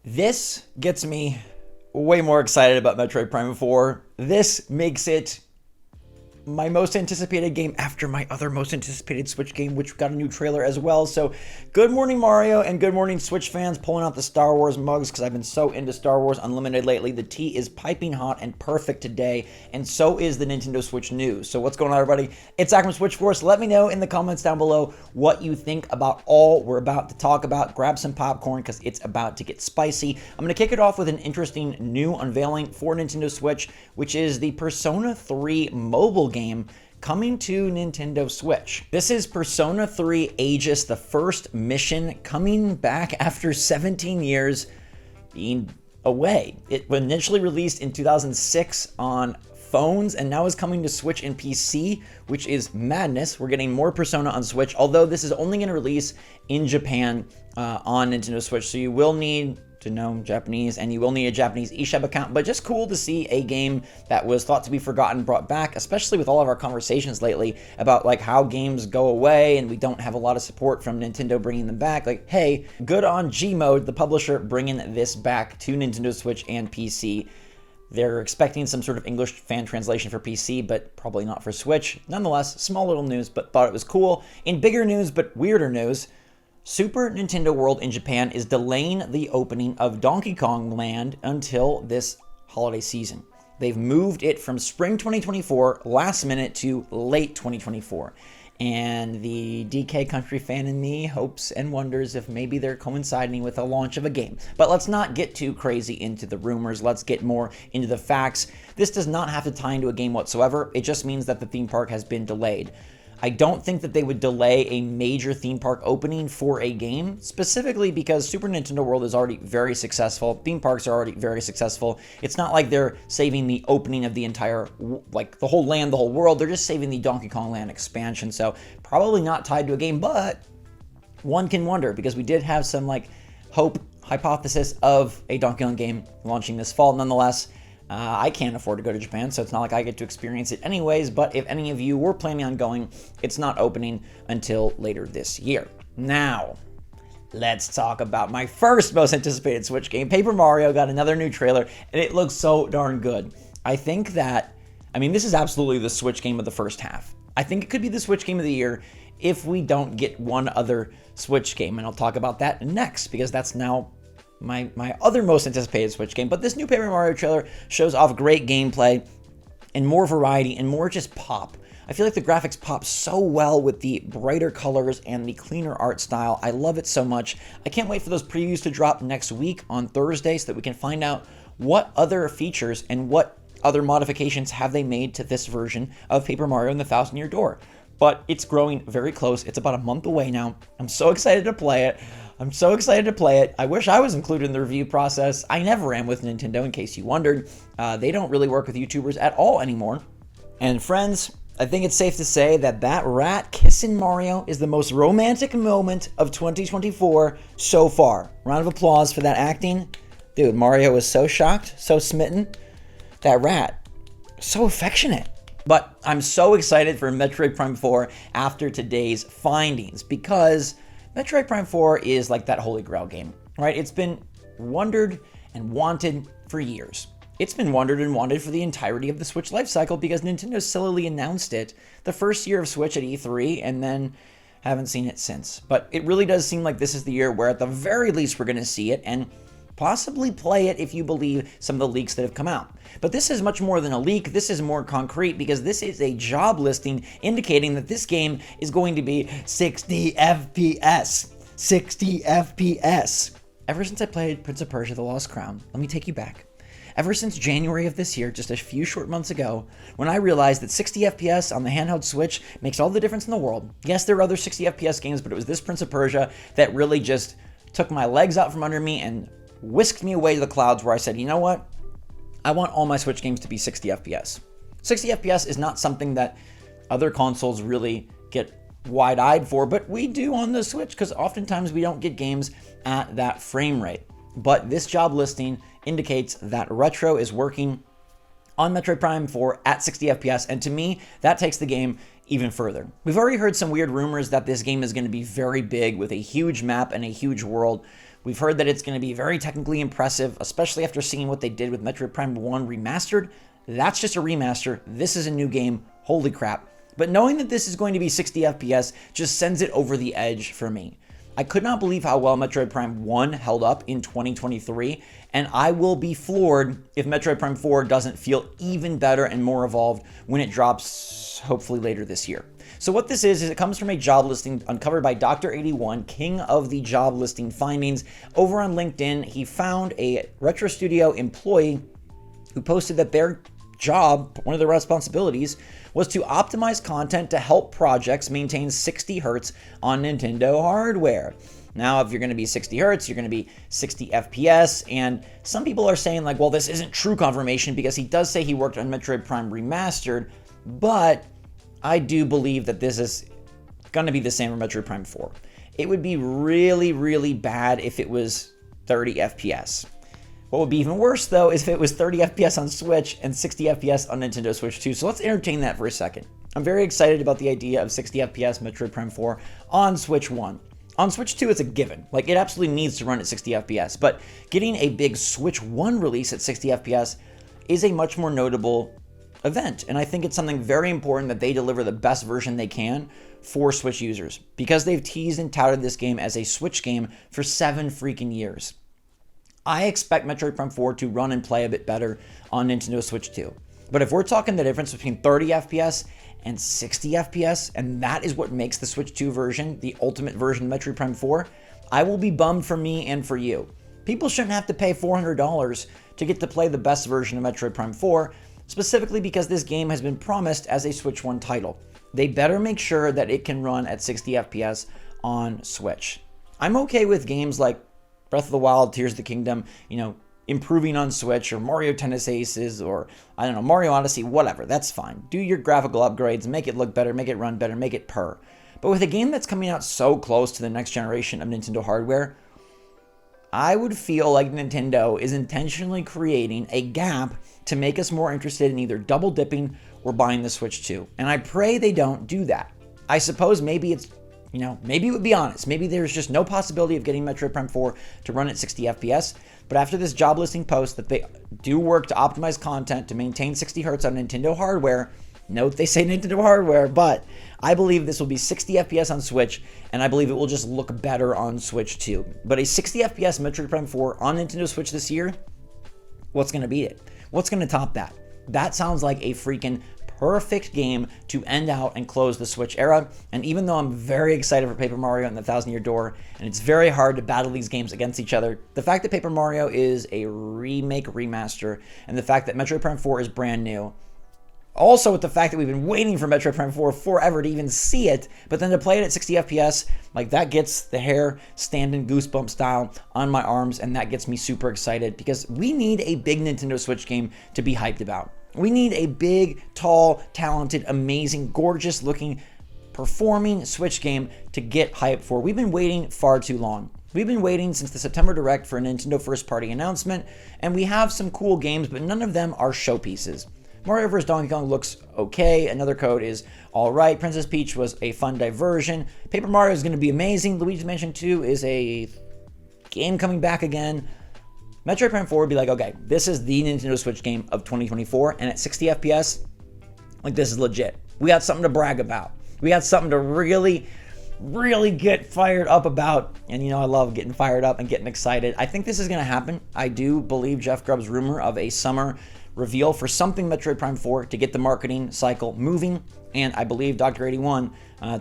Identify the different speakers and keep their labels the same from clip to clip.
Speaker 1: This gets me way more excited about Metroid Prime 4. This makes it my most anticipated game after my other most anticipated Switch game, which got a new trailer as well. So good morning, Mario, and good morning, Switch fans. Pulling out the Star Wars mugs because I've been so into Star Wars Unlimited lately. The tea is piping hot and perfect today, and so is the Nintendo Switch news. So what's going on, everybody? It's Zach from SwitchForce. Let me know in the comments down below what you think about all we're about to talk about. Grab some popcorn because it's about to get spicy. I'm going to kick it off with an interesting new unveiling for Nintendo Switch, which is the Persona 3 mobile game coming to Nintendo Switch. This is Persona 3 Aegis, the first mission coming back after 17 years being away. It was initially released in 2006 on phones and now is coming to Switch and PC, which is madness. We're getting more Persona on Switch, although this is only going to release in Japan on Nintendo Switch, so you will need to know Japanese, and you will need a Japanese eShop account, but just cool to see a game that was thought to be forgotten brought back, especially with all of our conversations lately about like how games go away and we don't have a lot of support from Nintendo bringing them back. Like, hey, good on Gmode, the publisher, bringing this back to Nintendo Switch and PC. They're expecting some sort of English fan translation for PC, but probably not for Switch. Nonetheless, small little news, but thought it was cool. In bigger news, but weirder news, Super Nintendo World in Japan is delaying the opening of Donkey Kong Land until this holiday season. They've moved it from spring 2024 last minute to late 2024. And the DK country fan in me hopes and wonders if maybe they're coinciding with the launch of a game. But let's not get too crazy into the rumors. Let's get more into the facts. This does not have to tie into a game whatsoever. It just means that the theme park has been delayed. I don't think that they would delay a major theme park opening for a game, specifically because Super Nintendo World is already very successful. Theme parks are already very successful. It's not like they're saving the opening of the entire, like the whole land, the whole world. They're just saving the Donkey Kong Land expansion. So probably not tied to a game, but one can wonder because we did have some like hope hypothesis of a Donkey Kong game launching this fall. Nonetheless, I can't afford to go to Japan, so it's not like I get to experience it anyways, but if any of you were planning on going, it's not opening until later this year. Now, let's talk about my first most anticipated Switch game. Paper Mario got another new trailer, and it looks so darn good. I think that, this is absolutely the Switch game of the first half. I think it could be the Switch game of the year if we don't get one other Switch game, and I'll talk about that next, because that's now my other most anticipated Switch game. But this new Paper Mario trailer shows off great gameplay and more variety and more just pop. I feel like the graphics pop so well with the brighter colors and the cleaner art style. I love it so much. I can't wait for those previews to drop next week on Thursday so that we can find out what other features and what other modifications have they made to this version of Paper Mario and the Thousand Year Door. But it's growing very close. It's about a month away now. I'm so excited to play it. I wish I was included in the review process. I never am with Nintendo, in case you wondered. They don't really work with YouTubers at all anymore. And friends, I think it's safe to say that rat kissing Mario is the most romantic moment of 2024 so far. Round of applause for that acting. Dude, Mario was so shocked, so smitten. That rat, so affectionate. But I'm so excited for Metroid Prime 4 after today's findings, because Metroid Prime 4 is like that holy grail game, right? It's been wondered and wanted for years. It's been wondered and wanted for the entirety of the Switch lifecycle because Nintendo silly announced it the first year of Switch at E3 and then haven't seen it since. But it really does seem like this is the year where at the very least we're going to see it and possibly play it if you believe some of the leaks that have come out. But this is much more than a leak. This is more concrete because this is a job listing indicating that this game is going to be 60 FPS. 60 FPS. Ever since I played Prince of Persia: The Lost Crown, let me take you back. Ever since January of this year, just a few short months ago, when I realized that 60 FPS on the handheld Switch makes all the difference in the world. Yes, there are other 60 FPS games, but it was this Prince of Persia that really just took my legs out from under me and whisked me away to the clouds, where I said, you know what? I want all my Switch games to be 60 FPS. 60 FPS is not something that other consoles really get wide-eyed for, but we do on the Switch because oftentimes we don't get games at that frame rate. But this job listing indicates that Retro is working on Metroid Prime 4 at 60 FPS, and to me, that takes the game even further. We've already heard some weird rumors that this game is going to be very big with a huge map and a huge world. We've heard that it's going to be very technically impressive, especially after seeing what they did with Metroid Prime 1 Remastered. That's just a remaster. This is a new game. Holy crap. But knowing that this is going to be 60 FPS just sends it over the edge for me. I could not believe how well Metroid Prime 1 held up in 2023, and I will be floored if Metroid Prime 4 doesn't feel even better and more evolved when it drops hopefully later this year. So what this is it comes from a job listing uncovered by Dr. 81, king of the job listing findings. Over on LinkedIn, he found a Retro Studio employee who posted that their job, one of their responsibilities, was to optimize content to help projects maintain 60 hertz on Nintendo hardware. Now, if you're going to be 60 hertz, you're going to be 60 FPS, and some people are saying like, well, this isn't true confirmation because he does say he worked on Metroid Prime Remastered, but I do believe that this is going to be the same for Metroid Prime 4. It would be really, really bad if it was 30 FPS. What would be even worse, though, is if it was 30 FPS on Switch and 60 FPS on Nintendo Switch 2. So let's entertain that for a second. I'm very excited about the idea of 60 FPS Metroid Prime 4 on Switch 1. On Switch 2, it's a given. Like, it absolutely needs to run at 60 FPS. But getting a big Switch 1 release at 60 FPS is a much more notable event. And I think it's something very important that they deliver the best version they can for Switch users, because they've teased and touted this game as a Switch game for 7 freaking years. I expect Metroid Prime 4 to run and play a bit better on Nintendo Switch 2. But if we're talking the difference between 30 FPS and 60 FPS, and that is what makes the Switch 2 version the ultimate version of Metroid Prime 4, I will be bummed for me and for you. People shouldn't have to pay $400 to get to play the best version of Metroid Prime 4, specifically because this game has been promised as a Switch 1 title. They better make sure that it can run at 60 FPS on Switch. I'm okay with games like Breath of the Wild, Tears of the Kingdom, improving on Switch, or Mario Tennis Aces, or, I don't know, Mario Odyssey, whatever. That's fine. Do your graphical upgrades, make it look better, make it run better, make it purr. But with a game that's coming out so close to the next generation of Nintendo hardware, I would feel like Nintendo is intentionally creating a gap to make us more interested in either double dipping or buying the Switch 2. And I pray they don't do that. I suppose maybe it's maybe it would be honest. Maybe there's just no possibility of getting Metroid Prime 4 to run at 60 FPS. But after this job listing post that they do work to optimize content to maintain 60 hertz on Nintendo hardware, note they say Nintendo hardware, but I believe this will be 60 FPS on Switch, and I believe it will just look better on Switch 2. But a 60 FPS Metroid Prime 4 on Nintendo Switch this year, what's going to beat it? What's going to top that? That sounds like a freaking perfect game to end out and close the Switch era. And even though I'm very excited for Paper Mario and the Thousand Year Door, and it's very hard to battle these games against each other, the fact that Paper Mario is a remake, remaster, and the fact that Metroid Prime 4 is brand new, also with the fact that we've been waiting for Metroid Prime 4 forever to even see it, but then to play it at 60 FPS, like that gets the hair standing goosebump style on my arms, and that gets me super excited because we need a big Nintendo Switch game to be hyped about. We need a big, tall, talented, amazing, gorgeous looking, performing Switch game to get hyped for. We've been waiting far too long. We've been waiting since the September Direct for a Nintendo first party announcement, and we have some cool games, but none of them are showpieces. Mario vs. Donkey Kong looks okay. Another Code is alright. Princess Peach was a fun diversion. Paper Mario is going to be amazing. Luigi's Mansion 2 is a game coming back again. Metroid Prime 4 would be like, okay, this is the Nintendo Switch game of 2024, and at 60 FPS, like, this is legit. We got something to brag about. We got something to really, really get fired up about. And, I love getting fired up and getting excited. I think this is going to happen. I do believe Jeff Grubb's rumor of a summer reveal for something Metroid Prime 4 to get the marketing cycle moving. And I believe Dr. 81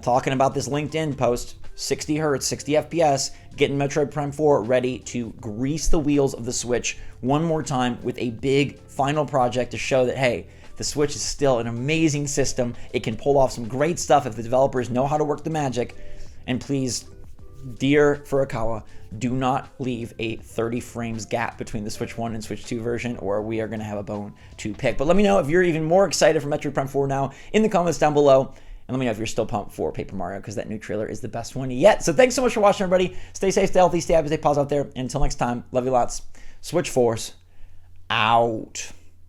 Speaker 1: talking about this LinkedIn post, 60 hertz, 60 FPS, getting Metroid Prime 4 ready to grease the wheels of the Switch one more time with a big final project to show that, hey, the Switch is still an amazing system. It can pull off some great stuff if the developers know how to work the magic. And please, dear Furukawa, do not leave a 30 frames gap between the Switch 1 and Switch 2 version, or we are going to have a bone to pick. But let me know if you're even more excited for Metroid Prime 4 now in the comments down below. And let me know if you're still pumped for Paper Mario, because that new trailer is the best one yet. So thanks so much for watching, everybody. Stay safe, stay healthy, stay happy, stay positive out there. And until next time, love you lots. SwitchForce out.